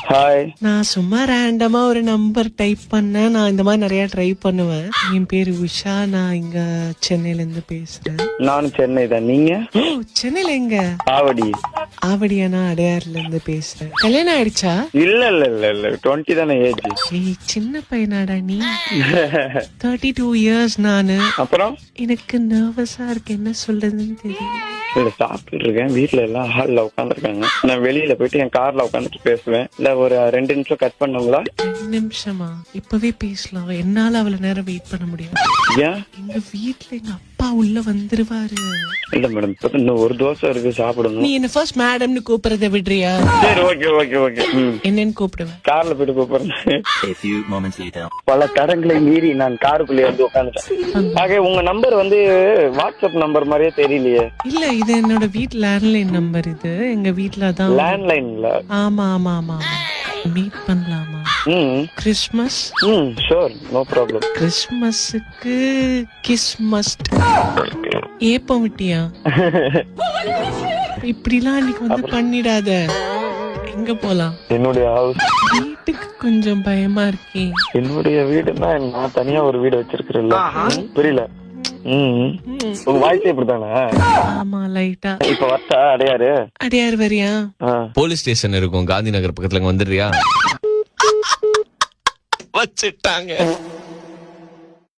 Hi. நான் சும்மா ரேண்டமா ஒரு நம்பர் டைப் பண்ணேன். நான் இந்த மாதிரி நிறைய ட்ரை பண்ணுவேன். என் பேரு உஷா. நான் இங்க சென்னையில இருந்து பேசுறேன். நானும் சென்னை தான். நீங்க? ஓ, சென்னையில எங்க? ஆவடி. ஆவடியா? நான் அடையாறுல இருந்து பேசுறேன். கல்யாணம் ஆயிடுச்சா? இல்ல இல்ல இல்ல இல்ல 20 தானே ஏஜ். ஏய், சின்ன பையனாடா நீ. 32 இயர்ஸ் நானு. அப்புறம் எனக்கு நர்வஸா இருக்கு, என்ன சொல்றதுன்னு தெரியல. இல்ல சாப்பிட்டு இருக்கேன். வீட்டுல எல்லாம் ஹால்ல உட்காந்துருக்காங்க. நான் வெளியில போயிட்டு என் கார்ல உட்காந்துட்டு பேசுவேன். இல்ல ஒரு 2 நிமிஷம் கட் பண்ணுங்களா? 2 நிமிஷமா? இப்பவே பேசலாம். என்னால அவ்வளவு நேரம் வெயிட் பண்ண முடியாது. ஏன்? எங்க வீட்டுல எங்க அப்பா உள்ள வந்துருவாரு. இல்ல மேடம், இப்ப இன்னும் ஒரு தோசை இருக்கு, சாப்பிடணும். நீ என்ன ஃபர்ஸ்ட் மேடம்னு கூப்பிடுறத விடுறியா? சரி, ஓகே ஓகே ஓகே. என்னன்னு கூப்பிடுவேன். கார்ல போயிட்டு கூப்பிடுறேன். A few moments later. பல தடங்களை மீறி நான் காருக்குள்ளே வந்து உட்காந்துட்டேன். ஆக உங்க நம்பர் வந்து வாட்ஸ்அப் நம்பர் மாதிரியே தெரியலையே. இல்ல, இது என்னோட வீட்டு லேண்ட்லைன் நம்பர். இது எங்க வீட்டுல தான். லேண்ட்லைன்ல? ஆமா ஆமா ஆமா. மீட் பண்ணலாமா? கிறிஸ்மஸ்? Sure, no problem. கிறிஸ்மஸுக்கு கிஸ் மஸ்ட். ஏப்பம் விட்டியா? இப்படிலாம் அன்னைக்கு வந்து பண்ணிடாத. எங்க போலாம்? என்னுடைய ஹவுஸ். வீட்டுக்கு கொஞ்சம் பயமா இருக்கே. என்னுடைய வீடுன்னா நான் தனியா ஒரு வீடு வச்சிருக்கிறேன்ல. புரியல. உங்க வாய்ஸே இப்படித்தானே? ஆமா, லைட்டா. இப்ப வரட்டா அடையாரு? அடையாறு வரியா? போலீஸ் ஸ்டேஷன் இருக்கும் காந்தி நகர் பக்கத்துல, வந்துடுறியா? வச்சுட்டாங்க.